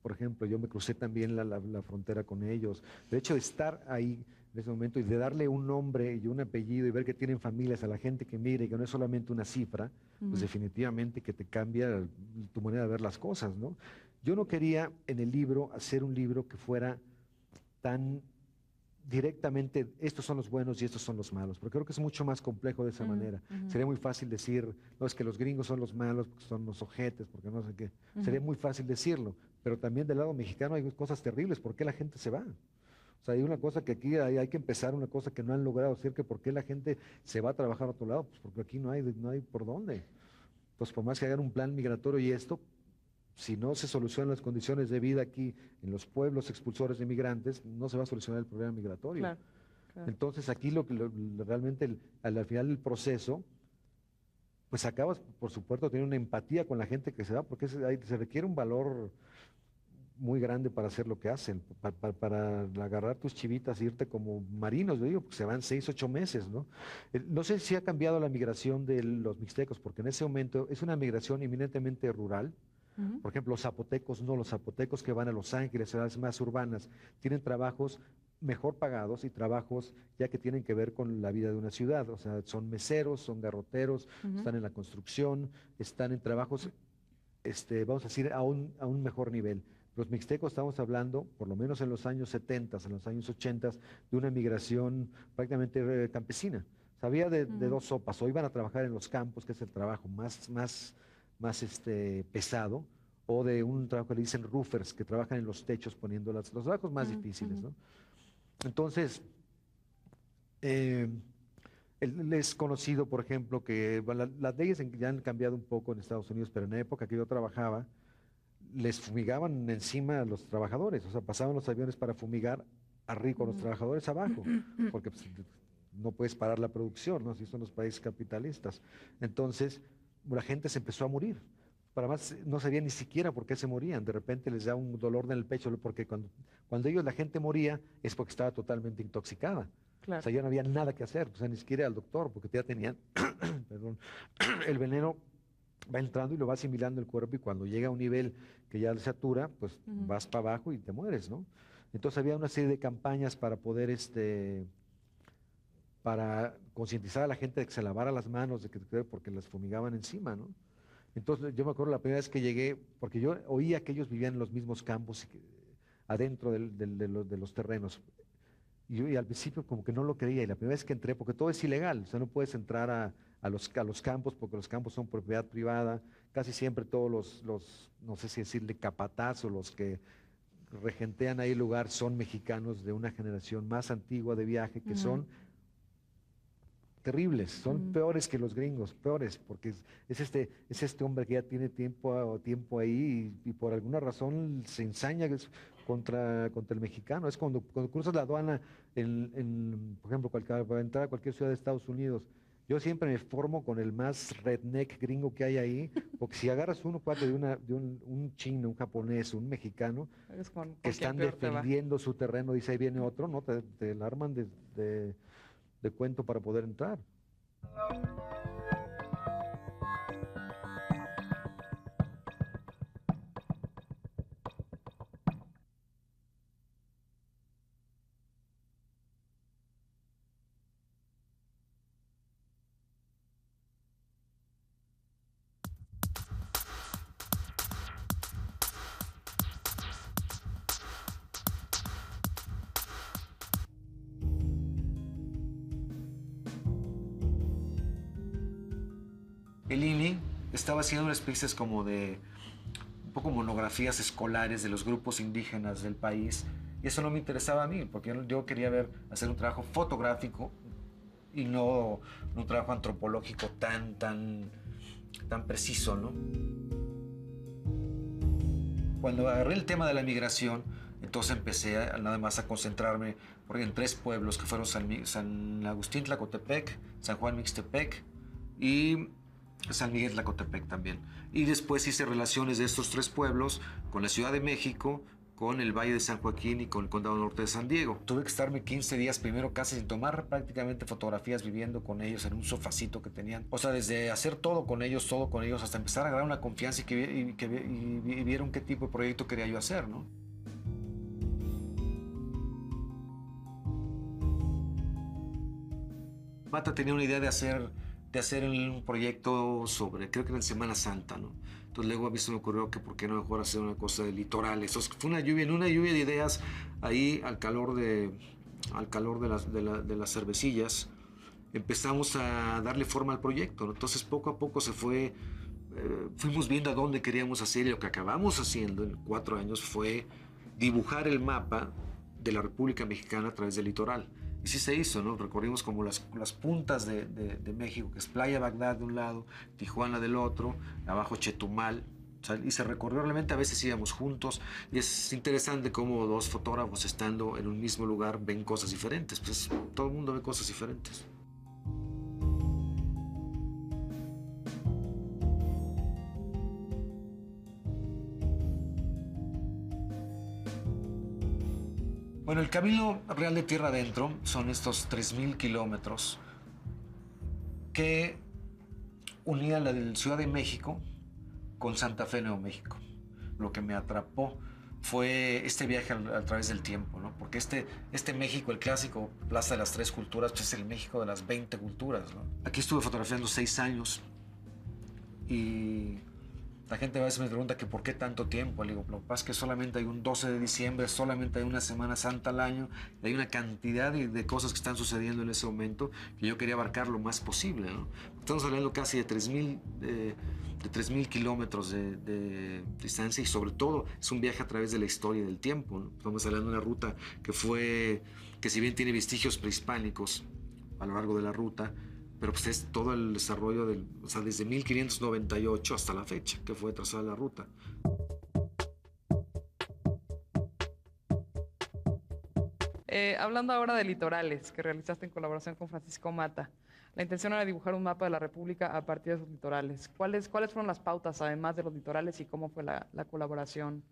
por ejemplo, yo me crucé también la frontera con ellos, el hecho de estar ahí en ese momento y de darle un nombre y un apellido y ver que tienen familias a la gente que mira y que no es solamente una cifra, pues definitivamente que te cambia tu manera de ver las cosas, ¿no? Yo no quería en el libro hacer un libro que fuera tan directamente, estos son los buenos y estos son los malos, porque creo que es mucho más complejo de esa manera. Sería muy fácil decir, no, es que los gringos son los malos, porque son los ojetes, porque no sé qué. Sería muy fácil decirlo, pero también del lado mexicano hay cosas terribles. ¿Por qué la gente se va? O sea, hay una cosa que aquí hay que empezar, una cosa que no han logrado decir, que por qué la gente se va a trabajar a otro lado, pues porque aquí no hay por dónde. Pues por más que hagan un plan migratorio y esto, si no se solucionan las condiciones de vida aquí en los pueblos expulsores de migrantes, no se va a solucionar el problema migratorio. Claro. Entonces aquí realmente al final del proceso, pues acabas, por supuesto, teniendo una empatía con la gente que se va, porque se requiere un valor muy grande para hacer lo que hacen, para agarrar tus chivitas e irte como marinos, yo digo, porque se van 6, 8 meses, ¿no? No sé si ha cambiado la migración de los mixtecos, porque en ese momento es una migración eminentemente rural. Por ejemplo, los zapotecos que van a Los Ángeles, ciudades más urbanas, tienen trabajos mejor pagados y trabajos ya que tienen que ver con la vida de una ciudad. O sea, son meseros, son garroteros, están en la construcción, están en trabajos, vamos a decir, a un mejor nivel. Los mixtecos estamos hablando, por lo menos en los años 70, en los años 80, de una migración prácticamente campesina. Sabía de 2 sopas, o iban a trabajar en los campos, que es el trabajo más pesado, o de un trabajo que le dicen roofers, que trabajan en los techos poniendo los trabajos más difíciles, ¿no? Entonces, es conocido, por ejemplo, que las leyes ya han cambiado un poco en Estados Unidos, pero en la época que yo trabajaba, les fumigaban encima a los trabajadores, o sea, pasaban los aviones para fumigar arriba con los trabajadores abajo, porque pues, no puedes parar la producción, ¿no? Así son los países capitalistas. Entonces, la gente se empezó a morir. Para más, no sabían ni siquiera por qué se morían. De repente les da un dolor en el pecho, porque cuando la gente moría es porque estaba totalmente intoxicada. Claro. O sea, ya no había nada que hacer, o sea, ni siquiera al doctor, porque ya tenían, perdón, el veneno va entrando y lo va asimilando el cuerpo, y cuando llega a un nivel que ya se satura, pues vas para abajo y te mueres, ¿no? Entonces había una serie de campañas para poder, para concientizar a la gente de que se lavara las manos, porque las fumigaban encima, ¿no? Entonces yo me acuerdo la primera vez que llegué, porque yo oía que ellos vivían en los mismos campos, adentro de los terrenos. Y al principio como que no lo creía, y la primera vez que entré, porque todo es ilegal, o sea, no puedes entrar a los campos, porque los campos son propiedad privada, casi siempre todos no sé si decirle capataz, o los que regentean ahí el lugar son mexicanos de una generación más antigua de viaje, que son terribles, son peores que los gringos, peores, porque es este hombre que ya tiene tiempo ahí, y por alguna razón se ensaña contra el mexicano. Es cuando cruzas la aduana, por ejemplo, para entrar a cualquier ciudad de Estados Unidos, yo siempre me formo con el más redneck gringo que hay ahí, porque si agarras uno, cuatro de un chino, un japonés, un mexicano, que están defendiendo su terreno, dice ahí viene otro, ¿no? Te la arman de cuento para poder entrar. El INE estaba haciendo unas especies como de un poco monografías escolares de los grupos indígenas del país, y eso no me interesaba a mí, porque yo quería hacer un trabajo fotográfico y no un trabajo antropológico tan preciso, ¿no? Cuando agarré el tema de la migración, entonces empecé nada más a concentrarme en 3 pueblos, que fueron San Agustín Tlacotepec, San Juan Mixtepec y San Miguel Tlacotepec también. Y después hice relaciones de estos 3 pueblos con la Ciudad de México, con el Valle de San Joaquín y con el Condado Norte de San Diego. Tuve que estarme 15 días primero casi sin tomar prácticamente fotografías, viviendo con ellos en un sofacito que tenían. O sea, desde hacer todo con ellos, hasta empezar a agarrar una confianza y vieron qué tipo de proyecto quería yo hacer, ¿no? Mata tenía una idea de hacer un proyecto sobre, creo que era en Semana Santa, ¿no? Entonces luego a mí se me ocurrió que por qué no mejor hacer una cosa de litorales. Entonces fue una lluvia de ideas ahí al calor de las cervecillas. Empezamos a darle forma al proyecto, ¿no? Entonces poco a poco fuimos viendo a dónde queríamos hacer, y lo que acabamos haciendo en 4 años fue dibujar el mapa de la República Mexicana a través del litoral. Y sí se hizo, ¿no? Recorrimos como las puntas de México, que es Playa Bagdad de un lado, Tijuana del otro, abajo Chetumal, o sea, y se recorrió realmente, a veces íbamos juntos, y es interesante cómo 2 fotógrafos estando en un mismo lugar ven cosas diferentes, pues todo el mundo ve cosas diferentes. Bueno, el Camino Real de Tierra Adentro son estos 3,000 kilómetros que unían la de Ciudad de México con Santa Fe, Nuevo México. Lo que me atrapó fue este viaje a través del tiempo, ¿no? Porque este México, el clásico Plaza de las 3 Culturas, pues es el México de las 20 culturas, ¿no? Aquí estuve fotografiando 6 años y la gente a veces me pregunta que por qué tanto tiempo. Le digo, lo que pasa es que solamente hay un 12 de diciembre, solamente hay una Semana Santa al año, y hay una cantidad de cosas que están sucediendo en ese momento que yo quería abarcar lo más posible, ¿no? Estamos hablando casi de 3,000 kilómetros de distancia, y sobre todo es un viaje a través de la historia y del tiempo, ¿no? Estamos hablando de una ruta que si bien tiene vestigios prehispánicos a lo largo de la ruta, pero pues es todo el desarrollo desde 1598 hasta la fecha que fue trazada la ruta. Hablando ahora de litorales, que realizaste en colaboración con Francisco Mata. La intención era dibujar un mapa de la República a partir de sus litorales. ¿Cuáles fueron las pautas, además de los litorales, y cómo fue la colaboración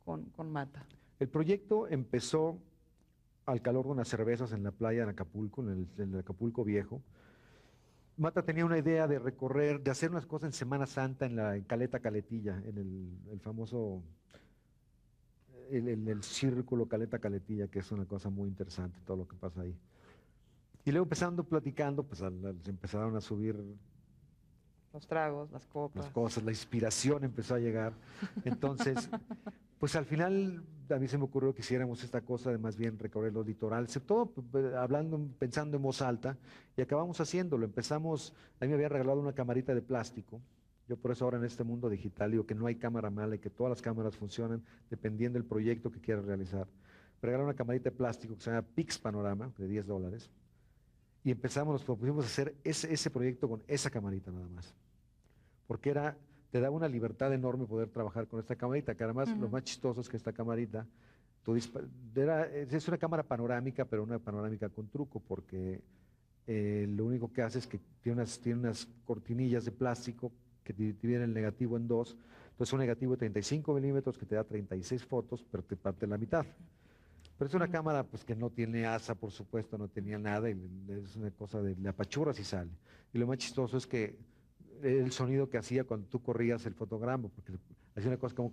con Mata? El proyecto empezó al calor de unas cervezas en la playa de Acapulco, en el Acapulco Viejo. Mata tenía una idea de recorrer, de hacer unas cosas en Semana Santa en Caleta Caletilla, en el famoso, el círculo Caleta Caletilla, que es una cosa muy interesante, todo lo que pasa ahí. Y luego empezando platicando, pues se empezaron a subir Los tragos, las copas. las cosas, la inspiración empezó a llegar. Entonces, pues al final a mí se me ocurrió que hiciéramos esta cosa de más bien recorrer los litorales, sobre todo hablando, pensando en voz alta, y acabamos haciéndolo. Empezamos, a mí me había regalado una camarita de plástico. Yo por eso ahora en este mundo digital digo que no hay cámara mala y que todas las cámaras funcionan dependiendo del proyecto que quieras realizar. Me regalaron una camarita de plástico que se llama Pix Panorama, de $10. Y nos propusimos hacer ese proyecto con esa camarita nada más. Porque te daba una libertad enorme poder trabajar con esta camarita, que además lo más chistoso es que esta camarita, es una cámara panorámica, pero una panorámica con truco, porque lo único que hace es que tiene unas cortinillas de plástico que dividen el negativo en dos. Entonces un negativo de 35 milímetros que te da 36 fotos, pero te parte la mitad. Pero es una cámara pues que no tiene asa, por supuesto, no tenía nada, y es una cosa de la apachurras y sale. Y lo más chistoso es que el sonido que hacía cuando tú corrías el fotograma, porque hacía una cosa como...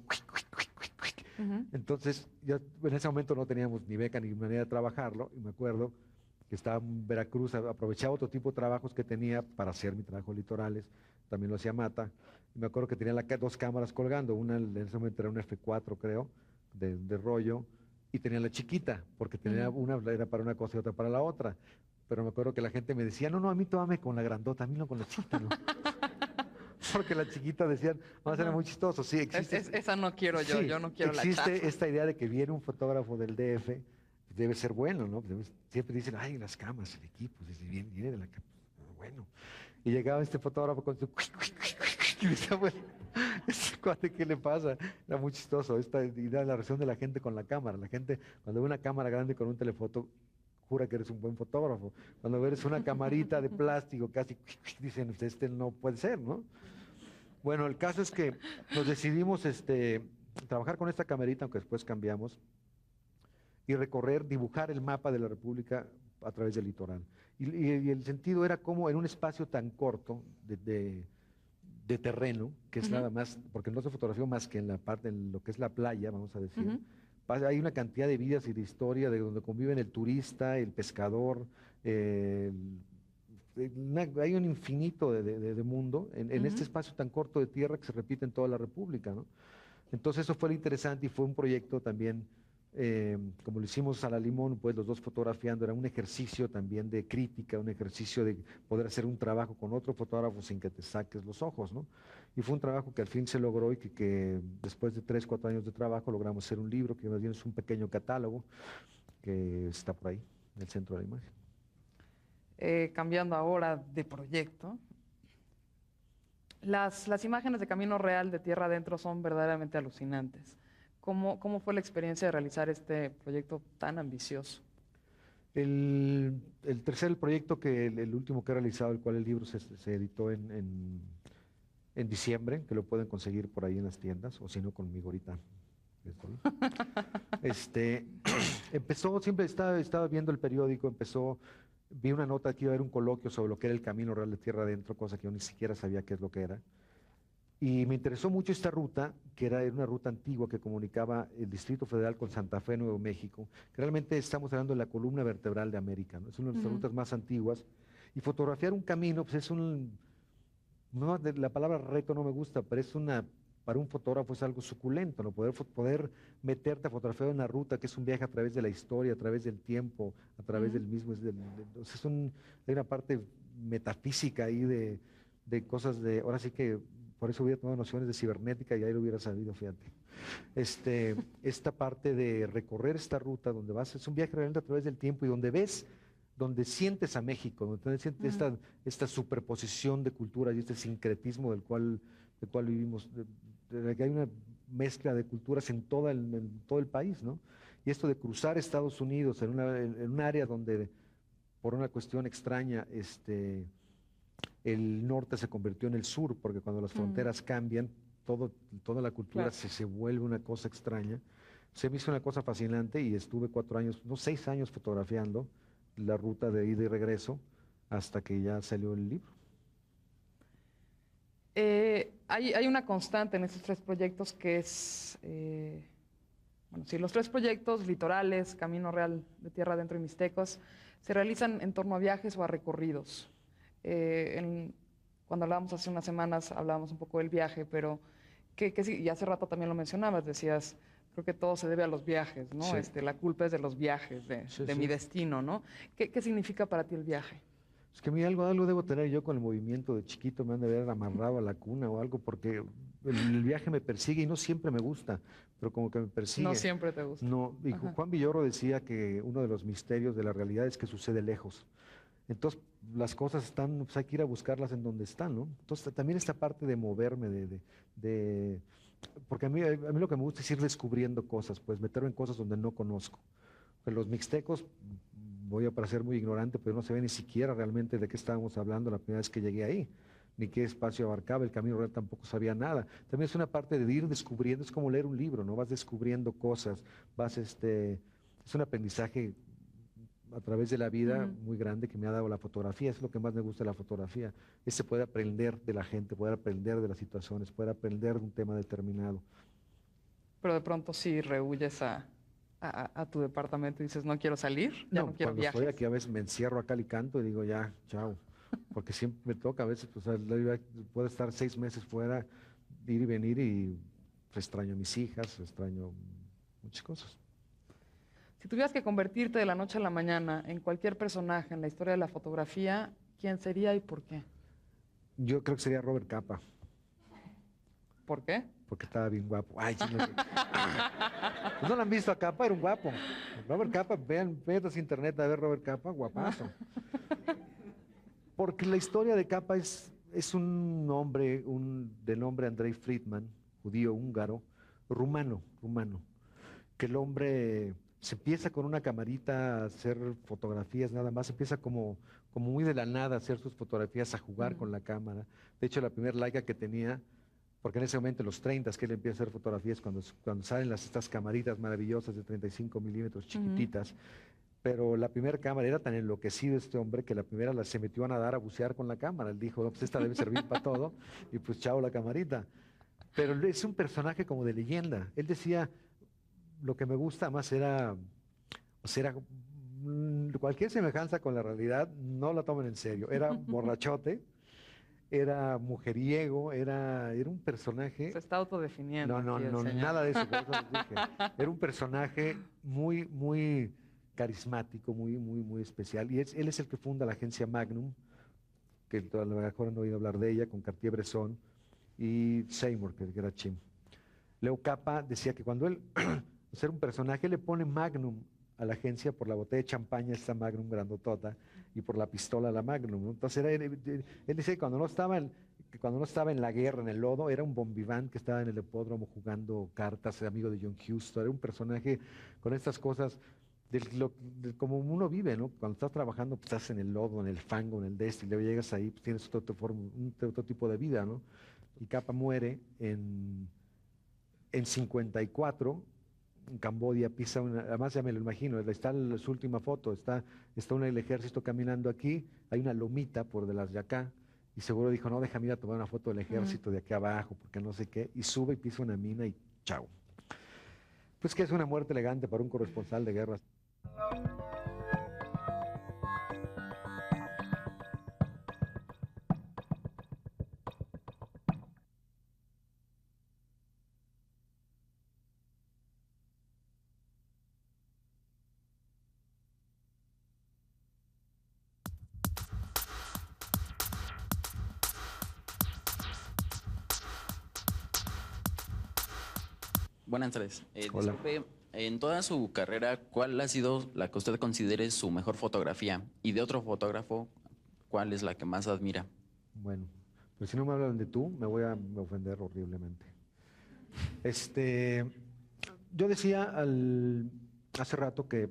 Entonces, ya en ese momento no teníamos ni beca ni manera de trabajarlo, y me acuerdo que estaba en Veracruz, aprovechaba otro tipo de trabajos que tenía para hacer mi trabajo en litorales, también lo hacía Mata, y me acuerdo que tenía dos cámaras colgando, una en ese momento era un F4 creo, de rollo, y tenía la chiquita, porque tenía una era para una cosa y otra para la otra. Pero me acuerdo que la gente me decía, no, a mí tómame con la grandota, a mí no con la chiquita, ¿no? Porque la chiquita decían, vamos a ser muy chistoso. Sí, existe. Esa no quiero yo, sí, yo no quiero la chafa. Existe esta idea de que viene un fotógrafo del DF, debe ser bueno, ¿no? Siempre dicen, ay, las camas, el equipo, viene de la cama. Bueno. Y llegaba este fotógrafo con su... Y decía, bueno, este cuate, ¿qué le pasa? Era muy chistoso. Esta idea de la reacción de la gente con la cámara. La gente, cuando ve una cámara grande con un telefoto, jura que eres un buen fotógrafo. Cuando ves una camarita de plástico, casi dicen, este no puede ser, ¿no? Bueno, el caso es que nos decidimos trabajar con esta camarita, aunque después cambiamos, y dibujar el mapa de la República a través del litoral. Y el sentido era como en un espacio tan corto de terreno, que es nada más, porque no se fotografió más que en lo que es la playa, vamos a decir. Hay una cantidad de vidas y de historia de donde conviven el turista, el pescador, hay un infinito de mundo en este espacio tan corto de tierra que se repite en toda la República, ¿no? Entonces eso fue lo interesante y fue un proyecto también, como lo hicimos a la Limón, pues los dos fotografiando, era un ejercicio también de crítica, un ejercicio de poder hacer un trabajo con otro fotógrafo sin que te saques los ojos, ¿no? Y fue un trabajo que al fin se logró y que después de 3, 4 años de trabajo logramos hacer un libro que más bien es un pequeño catálogo que está por ahí, en el centro de la imagen. Cambiando ahora de proyecto, las imágenes de Camino Real de Tierra Adentro son verdaderamente alucinantes. ¿Cómo fue la experiencia de realizar este proyecto tan ambicioso? El proyecto, el último que he realizado, el cual el libro se editó en diciembre, que lo pueden conseguir por ahí en las tiendas, o si no, conmigo ahorita. Empezó, siempre estaba viendo el periódico, vi una nota que iba a haber un coloquio sobre lo que era el Camino Real de Tierra Adentro, cosa que yo ni siquiera sabía qué es lo que era. Y me interesó mucho esta ruta, que era una ruta antigua que comunicaba el Distrito Federal con Santa Fe, Nuevo México, que realmente estamos hablando de la columna vertebral de América, ¿no? Es una de las rutas más antiguas. Y fotografiar un camino, pues la palabra reto no me gusta, pero para un fotógrafo es algo suculento, ¿no? Poder meterte a fotografiar una ruta que es un viaje a través de la historia, a través del tiempo, a través del mismo. Hay una parte metafísica ahí de cosas ahora sí que por eso hubiera tomado nociones de cibernética y ahí lo hubiera sabido, fíjate. Esta parte de recorrer esta ruta donde es un viaje realmente a través del tiempo y donde sientes a México, donde sientes esta superposición de culturas y este sincretismo del cual vivimos, de que hay una mezcla de culturas en todo el país, ¿no? Y esto de cruzar Estados Unidos en un área donde, por una cuestión extraña, el norte se convirtió en el sur, porque cuando las fronteras cambian, toda la cultura Claro. se vuelve una cosa extraña. Se me hizo una cosa fascinante y estuve 4 años, no, 6 años fotografiando la ruta de ida y regreso hasta que ya salió el libro. Hay una constante en estos 3 proyectos que es, bueno, sí, los 3 proyectos, Litorales, Camino Real de Tierra Adentro y Mixtecos, se realizan en torno a viajes o a recorridos. Cuando hablábamos hace unas semanas, hablábamos un poco del viaje, pero sí, y hace rato también lo mencionabas, decías, creo que todo se debe a los viajes, ¿no? Sí. La culpa es de los viajes, Sí, de sí. mi destino, ¿no? ¿Qué significa para ti el viaje? Es que a mí algo debo tener yo con el movimiento de chiquito, me han de haber amarrado a la cuna o algo, porque el viaje me persigue y no siempre me gusta, pero como que me persigue. No siempre te gusta. No, y Ajá. Juan Villoro decía que uno de los misterios de la realidad es que sucede lejos. Entonces, las cosas están, pues hay que ir a buscarlas en donde están, ¿no? Entonces, también esta parte de moverme, porque a mí lo que me gusta es ir descubriendo cosas, pues meterme en cosas donde no conozco. Pues los mixtecos, voy a parecer muy ignorante, pero no se ve ni siquiera realmente de qué estábamos hablando la primera vez que llegué ahí, ni qué espacio abarcaba, el Camino Real tampoco sabía nada. También es una parte de ir descubriendo, es como leer un libro, ¿no? Vas descubriendo cosas, es un aprendizaje a través de la vida muy grande que me ha dado la fotografía, es lo que más me gusta de la fotografía, es poder aprender de la gente, poder aprender de las situaciones, poder aprender de un tema determinado. Pero de pronto sí rehuyes a tu departamento y dices, no quiero salir, ya no quiero cuando viajes. estoy aquí a veces me encierro acá y canto y digo ya, chao, porque siempre me toca, a veces pues, puedo estar 6 meses fuera, ir y venir y extraño a mis hijas, extraño muchas cosas. Si tuvieras que convertirte de la noche a la mañana en cualquier personaje en la historia de la fotografía, ¿quién sería y por qué? Yo creo que sería Robert Capa, ¿Por qué? porque estaba bien guapo. Ay, sí, no sé. Pues no lo han visto a Capa, era un guapo. Robert Capa, vean internet a ver Robert Capa, guapazo. Porque la historia de Capa es un hombre, del nombre Andrei Friedman, judío húngaro, rumano, que el hombre se empieza con una camarita a hacer fotografías nada más, empieza como muy de la nada a hacer sus fotografías, a jugar con la cámara. De hecho, la primera Leica que tenía, porque en ese momento, en los 30, que él empieza a hacer fotografías, cuando salen estas camaritas maravillosas de 35 milímetros, chiquititas, pero la primera cámara era tan enloquecido este hombre que la primera se metió a nadar, a bucear con la cámara. Él dijo, no, pues esta debe servir para todo, y pues chao la camarita. Pero es un personaje como de leyenda. Él decía, lo que me gusta más era cualquier semejanza con la realidad, no la tomen en serio. Era borrachote, era mujeriego, era un personaje. Se está autodefiniendo. No, aquí el señor. nada de eso, por eso les dije. Era un personaje muy carismático, muy especial. Y él es el que funda la agencia Magnum, que a lo mejor han oído hablar de ella, con Cartier-Bresson y Seymour, que era Chim. Leo Capa decía que cuando él, ser un personaje, le pone Magnum a la agencia por la botella de champaña, esta Magnum grandotota, y por la pistola la Magnum, ¿no? Entonces él decía que cuando no estaba en la guerra, en el lodo, era un bombiván que estaba en el hipódromo jugando cartas, amigo de John Huston, era un personaje con estas cosas como uno vive, ¿no? Cuando estás trabajando, pues estás en el lodo, en el fango, en el y luego llegas ahí, pues tienes otro tipo de vida, ¿no? Y Capa muere en 54, en Camboya, pisa además ya me lo imagino, está su última foto, está el ejército caminando aquí, hay una lomita por de las de acá, y seguro dijo, no, déjame ir a tomar una foto del ejército de aquí abajo, porque no sé qué, y sube y pisa una mina y chao. Pues que es una muerte elegante para un corresponsal de guerra. Buenas tardes. Hola. Disculpe, en toda su carrera, ¿cuál ha sido la que usted considere su mejor fotografía? Y de otro fotógrafo, ¿cuál es la que más admira? Bueno, pues si no me hablan de tú, me voy a ofender horriblemente. Yo decía hace rato que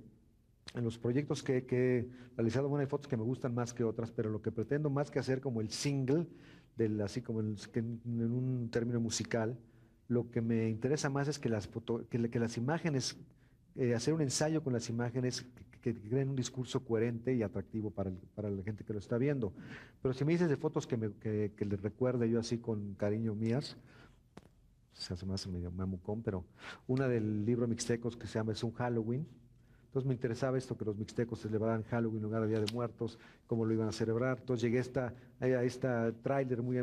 en los proyectos que he realizado, bueno, hay fotos que me gustan más que otras, pero lo que pretendo más que hacer como el single, así como en un término musical, lo que me interesa más es que que las imágenes, hacer un ensayo con las imágenes que creen un discurso coherente y atractivo para la gente que lo está viendo. Pero si me dices de fotos que les recuerde yo así con cariño mías, se hace más medio mamucón, pero una del libro Mixtecos que se llama Es un Halloween. Entonces me interesaba esto, que los mixtecos celebraran Halloween en lugar de Día de Muertos, cómo lo iban a celebrar. Entonces llegué a esta tráiler muy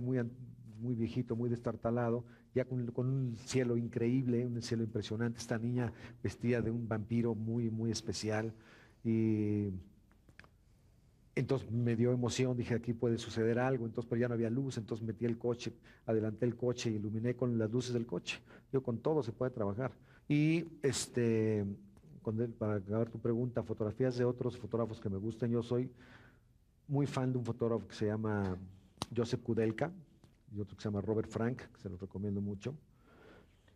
viejito, muy destartalado, ya con un cielo increíble, un cielo impresionante. Esta niña vestida de un vampiro muy especial. Y entonces me dio emoción, dije, aquí puede suceder algo. Entonces, pero ya no había luz, entonces metí el coche, adelanté el coche, iluminé con las luces del coche. Yo con todo se puede trabajar. Y para acabar tu pregunta, fotografías de otros fotógrafos que me gusten. Yo soy muy fan de un fotógrafo que se llama Joseph Kudelka y otro que se llama Robert Frank, que se los recomiendo mucho.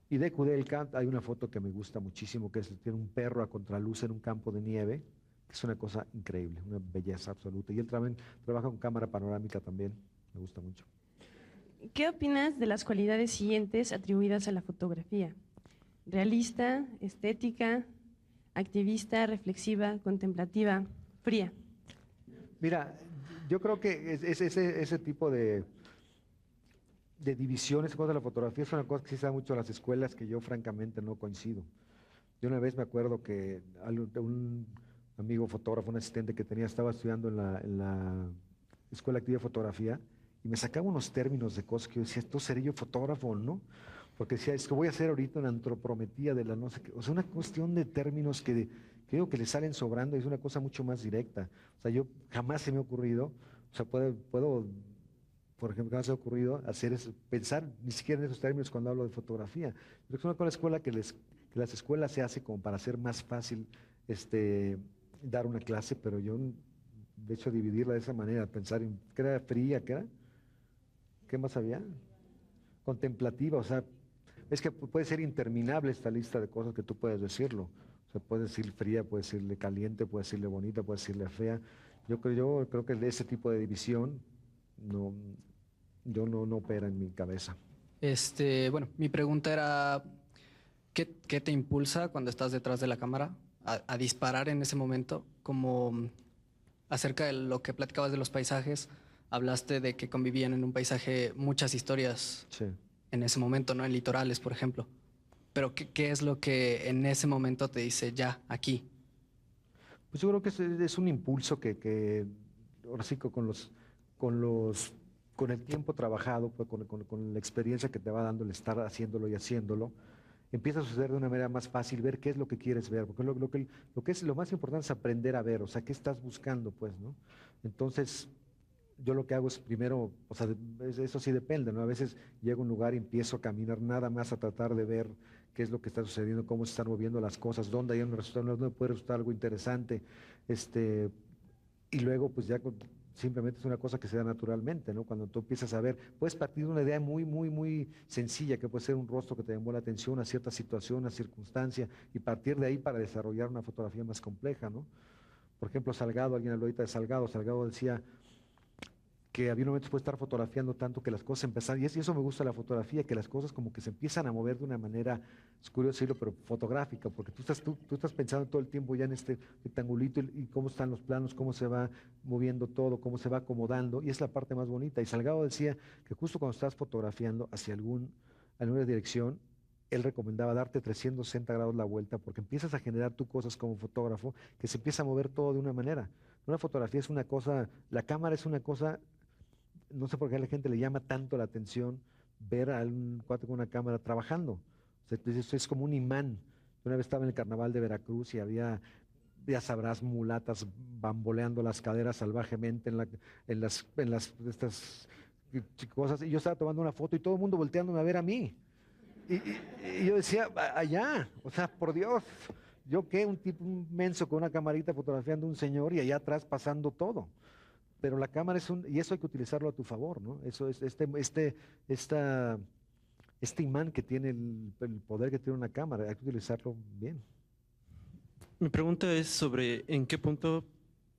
Y de Kudelka hay una foto que me gusta muchísimo, que tiene un perro a contraluz en un campo de nieve, que es una cosa increíble, una belleza absoluta. Y él también trabaja con cámara panorámica también, me gusta mucho. ¿Qué opinas de las cualidades siguientes atribuidas a la fotografía? Realista, estética, activista, reflexiva, contemplativa, fría. Mira, yo creo que ese tipo de divisiones de la fotografía es una cosa que sí se da mucho en las escuelas, que yo francamente no coincido. Yo una vez me acuerdo que un amigo fotógrafo, un asistente que tenía, estaba estudiando en la Escuela Activa de Fotografía y me sacaba unos términos de cosas que yo decía, ¿esto seré yo fotógrafo o no? Porque decía, es que voy a hacer ahorita una antropometría de la no sé qué. O sea, una cuestión de términos que creo que le salen sobrando y es una cosa mucho más directa. O sea, yo jamás se me ha ocurrido, o sea, puedo por ejemplo, jamás se me ha ocurrido hacer eso, pensar ni siquiera en esos términos cuando hablo de fotografía. Creo que es una cosa escuela que las escuelas se hace como para hacer más fácil dar una clase, pero yo, de hecho, dividirla de esa manera, pensar en qué era fría, qué más había, contemplativa, o sea, es que puede ser interminable esta lista de cosas que tú puedes decirlo. O sea, puedes decir fría, puedes decirle caliente, puedes decirle bonita, puedes decirle fea. Yo creo que ese tipo de división no opera en mi cabeza. Bueno, mi pregunta era, ¿qué te impulsa cuando estás detrás de la cámara a disparar en ese momento? Como acerca de lo que platicabas de los paisajes, hablaste de que convivían en un paisaje muchas historias. Sí. En ese momento, ¿no? En litorales, por ejemplo. Pero ¿qué es lo que en ese momento te dice, ya, aquí? Pues yo creo que es un impulso que ahora sí que con el tiempo trabajado, pues, con la experiencia que te va dando el estar haciéndolo y haciéndolo, empieza a suceder de una manera más fácil ver qué es lo que quieres ver, porque lo que es lo más importante es aprender a ver, o sea, qué estás buscando, pues, ¿no? Entonces, yo lo que hago es primero, o sea, eso sí depende, ¿no? A veces llego a un lugar y empiezo a caminar nada más a tratar de ver qué es lo que está sucediendo, cómo se están moviendo las cosas, dónde hay un resultado, dónde puede resultar algo interesante, y luego pues ya simplemente es una cosa que se da naturalmente, ¿no? Cuando tú empiezas a ver, puedes partir de una idea muy sencilla, que puede ser un rostro que te llamó la atención, una cierta situación, una circunstancia, y partir de ahí para desarrollar una fotografía más compleja, ¿no? Por ejemplo, Salgado, alguien habló ahorita de Salgado decía que había un momento después de estar fotografiando tanto que las cosas empezaron, y eso me gusta de la fotografía, que las cosas como que se empiezan a mover de una manera, es curioso decirlo, pero fotográfica, porque tú estás pensando todo el tiempo ya en este rectangulito y cómo están los planos, cómo se va moviendo todo, cómo se va acomodando, y es la parte más bonita. Y Salgado decía que justo cuando estás fotografiando hacia alguna dirección, él recomendaba darte 360 grados la vuelta, porque empiezas a generar tú cosas como fotógrafo, que se empieza a mover todo de una manera. Una fotografía es una cosa, la cámara es una cosa. No sé por qué a la gente le llama tanto la atención ver a un cuate con una cámara trabajando. O sea, entonces, es como un imán. Yo una vez estaba en el carnaval de Veracruz y había, ya sabrás, mulatas bamboleando las caderas salvajemente en estas cosas. Y yo estaba tomando una foto y todo el mundo volteándome a ver a mí. Y yo decía, allá, o sea, por Dios, yo qué, un menso con una camarita fotografiando a un señor y allá atrás pasando todo. Pero la cámara y eso hay que utilizarlo a tu favor, ¿no? Eso es este imán que tiene el poder que tiene una cámara, hay que utilizarlo bien. Mi pregunta es sobre en qué punto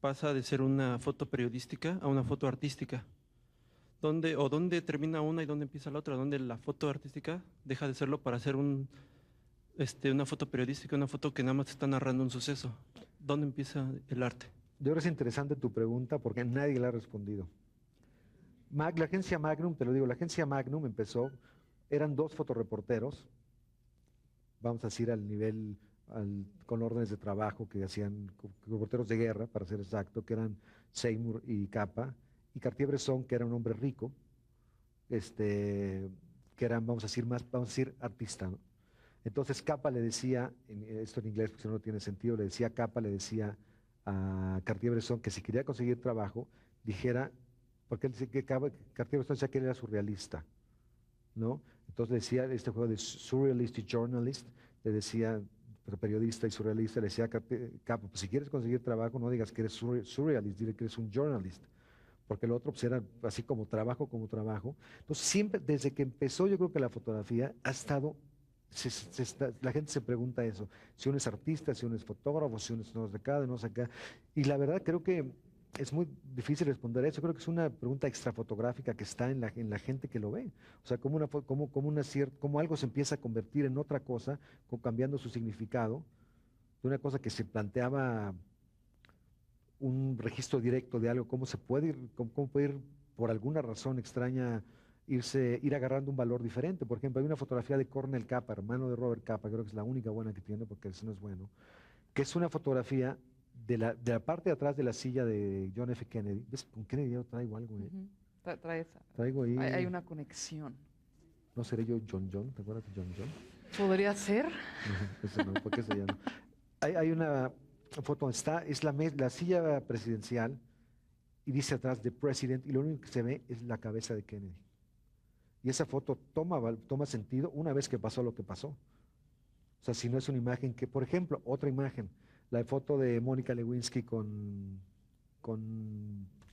pasa de ser una foto periodística a una foto artística. ¿Dónde termina una y dónde empieza la otra? ¿Dónde la foto artística deja de serlo para ser una foto periodística, una foto que nada más está narrando un suceso? ¿Dónde empieza el arte? Yo creo que es interesante tu pregunta porque nadie la ha respondido. La agencia Magnum, te lo digo, la agencia Magnum empezó, eran 2 fotoreporteros, vamos a decir al nivel, con órdenes de trabajo que hacían, reporteros de guerra, para ser exacto, que eran Seymour y Capa, y Cartier-Bresson, que era un hombre rico, que eran, vamos a decir, artista, ¿no? Entonces Capa le decía, esto en inglés porque si no no tiene sentido, Capa le decía a Cartier-Bresson que si quería conseguir trabajo, dijera, porque él dice que Cartier-Bresson decía que él era surrealista, ¿no? Entonces decía este juego de surrealist y journalist, le decía, periodista y surrealista, le decía a Capa, pues si quieres conseguir trabajo, no digas que eres surrealist, dile que eres un journalist, porque el otro pues, era así como trabajo. Entonces siempre, desde que empezó, yo creo que la fotografía ha estado, la gente se pregunta eso, si uno es artista, si uno es fotógrafo, si uno es no sé acá, no sé acá, y la verdad creo que es muy difícil responder eso. Creo que es una pregunta extrafotográfica que está en la gente que lo ve. O sea, cómo algo se empieza a convertir en otra cosa, cambiando su significado, de una cosa que se planteaba un registro directo de algo, cómo puede ir por alguna razón extraña ir agarrando un valor diferente. Por ejemplo, hay una fotografía de Cornel Capa, hermano de Robert Capa, creo que es la única buena que tiene porque ese no es bueno, que es una fotografía de la parte de atrás de la silla de John F. Kennedy. ¿Ves? Con Kennedy yo traigo algo, ¿eh? Traigo ahí. Hay una conexión. ¿No seré yo John John? ¿Te acuerdas de John John? ¿Podría ser? Eso no, porque eso ya no. Hay una foto, es la silla presidencial y dice atrás The President y lo único que se ve es la cabeza de Kennedy. Y esa foto toma sentido una vez que pasó lo que pasó. O sea, si no es una imagen que, por ejemplo, otra imagen, la foto de Mónica Lewinsky con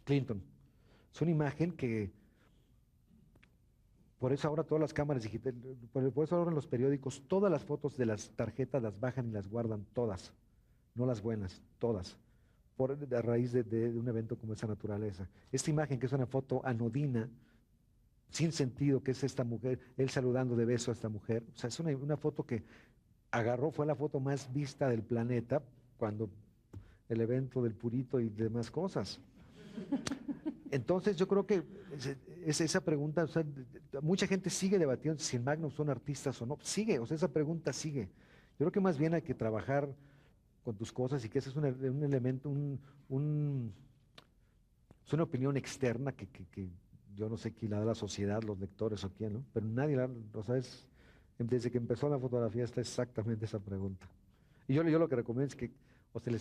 Clinton. Es una imagen que, por eso ahora todas las cámaras digitales, por eso ahora en los periódicos, todas las fotos de las tarjetas las bajan y las guardan todas, no las buenas, todas, a raíz de un evento como esa naturaleza. Esta imagen que es una foto anodina, sin sentido, que es esta mujer, él saludando de beso a esta mujer, o sea, es una foto que fue la foto más vista del planeta cuando el evento del Purito y demás cosas. Entonces yo creo que esa pregunta, o sea, mucha gente sigue debatiendo si en Magnum son artistas o no, sigue, o sea, esa pregunta sigue. Yo creo que más bien hay que trabajar con tus cosas y que ese es un elemento, es una opinión externa que yo no sé quién la da la sociedad, los lectores o quién, ¿no? Pero nadie o sea, desde que empezó la fotografía está exactamente esa pregunta. Y yo lo que recomiendo es que, o sea,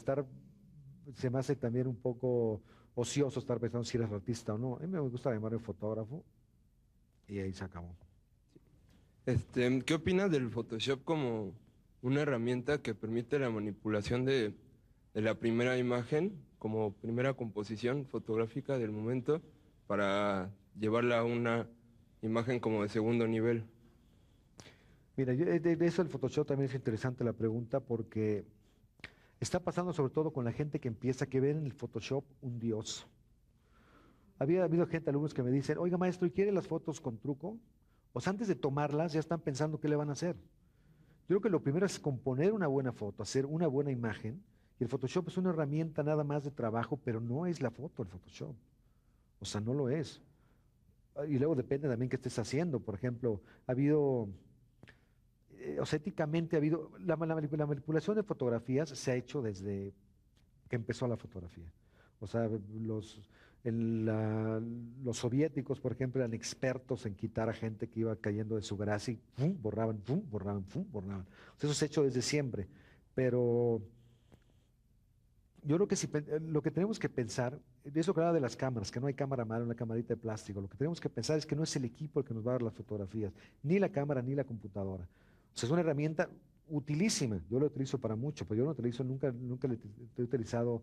se me hace también un poco ocioso estar pensando si eres artista o no. A mí me gusta llamarme fotógrafo y ahí se acabó. ¿Qué opinas del Photoshop como una herramienta que permite la manipulación de la primera imagen como primera composición fotográfica del momento para llevarla a una imagen como de segundo nivel? Mira, de eso el Photoshop también es interesante la pregunta porque está pasando sobre todo con la gente que empieza a ver en el Photoshop un dios. Había habido alumnos que me dicen, oiga maestro, ¿y quiere las fotos con truco? O sea, antes de tomarlas ya están pensando qué le van a hacer. Yo creo que lo primero es componer una buena foto, hacer una buena imagen. Y el Photoshop es una herramienta nada más de trabajo, pero no es la foto el Photoshop. O sea, no lo es. Y luego depende también qué estés haciendo. Por ejemplo, ha habido, o sea, éticamente ha habido, la manipulación de fotografías se ha hecho desde que empezó la fotografía. O sea, los soviéticos, por ejemplo, eran expertos en quitar a gente que iba cayendo de su gracia y ¡pum! Borraban, ¡pum! Borraban, ¡pum! Borraban. O sea, eso se ha hecho desde siempre. Pero yo creo que lo que tenemos que pensar, de eso que hablaba de las cámaras, que no hay cámara mala, una camarita de plástico, lo que tenemos que pensar es que no es el equipo el que nos va a dar las fotografías, ni la cámara ni la computadora. O sea, es una herramienta utilísima, yo lo utilizo para mucho, pero yo no utilizo, nunca le he utilizado,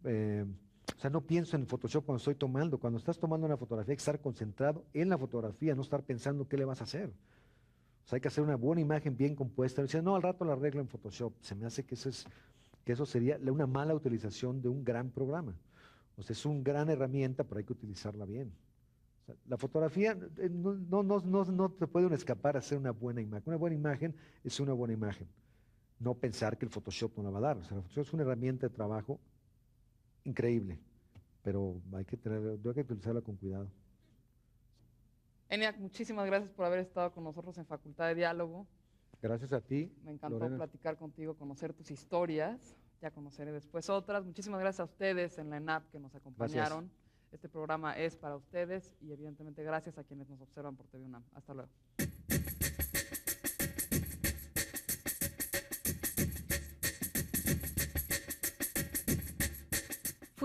o sea, no pienso en Photoshop cuando estoy tomando. Cuando estás tomando una fotografía hay que estar concentrado en la fotografía, no estar pensando qué le vas a hacer. O sea, hay que hacer una buena imagen bien compuesta. Decía, no, al rato la arreglo en Photoshop. Se me hace que eso es que eso sería una mala utilización de un gran programa. O sea, es una gran herramienta, pero hay que utilizarla bien. O sea, la fotografía no te puede uno escapar a hacer una buena imagen. Una buena imagen es una buena imagen. No pensar que el Photoshop no la va a dar. O sea, el Photoshop es una herramienta de trabajo increíble, pero hay que utilizarla con cuidado. ENIAC, muchísimas gracias por haber estado con nosotros en Facultad de Diálogo. Gracias a ti. Me encantó Lorena. platicar contigo, conocer tus historias. Ya conoceré después otras. Muchísimas gracias a ustedes en la ENAP que nos acompañaron. Gracias. Este programa es para ustedes y evidentemente gracias a quienes nos observan por TV UNAM. Hasta luego.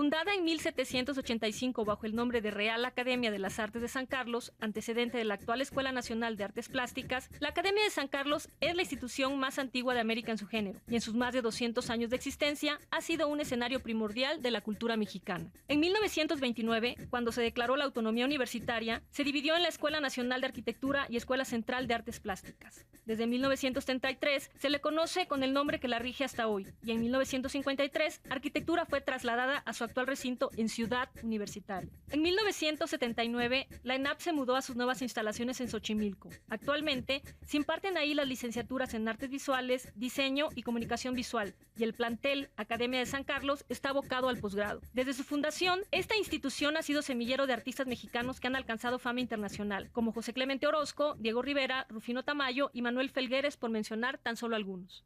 Fundada en 1785 bajo el nombre de Real Academia de las Artes de San Carlos, antecedente de la actual Escuela Nacional de Artes Plásticas, la Academia de San Carlos es la institución más antigua de América en su género y en sus más de 200 años de existencia ha sido un escenario primordial de la cultura mexicana. En 1929, cuando se declaró la autonomía universitaria, se dividió en la Escuela Nacional de Arquitectura y Escuela Central de Artes Plásticas. Desde 1933 se le conoce con el nombre que la rige hasta hoy y en 1953 Arquitectura fue trasladada a su actual recinto en Ciudad Universitaria. En 1979, la ENAP se mudó a sus nuevas instalaciones en Xochimilco. Actualmente, se imparten ahí las licenciaturas en Artes Visuales, Diseño y Comunicación Visual, y el plantel Academia de San Carlos está abocado al posgrado. Desde su fundación, esta institución ha sido semillero de artistas mexicanos que han alcanzado fama internacional, como José Clemente Orozco, Diego Rivera, Rufino Tamayo y Manuel Felgueres, por mencionar tan solo algunos.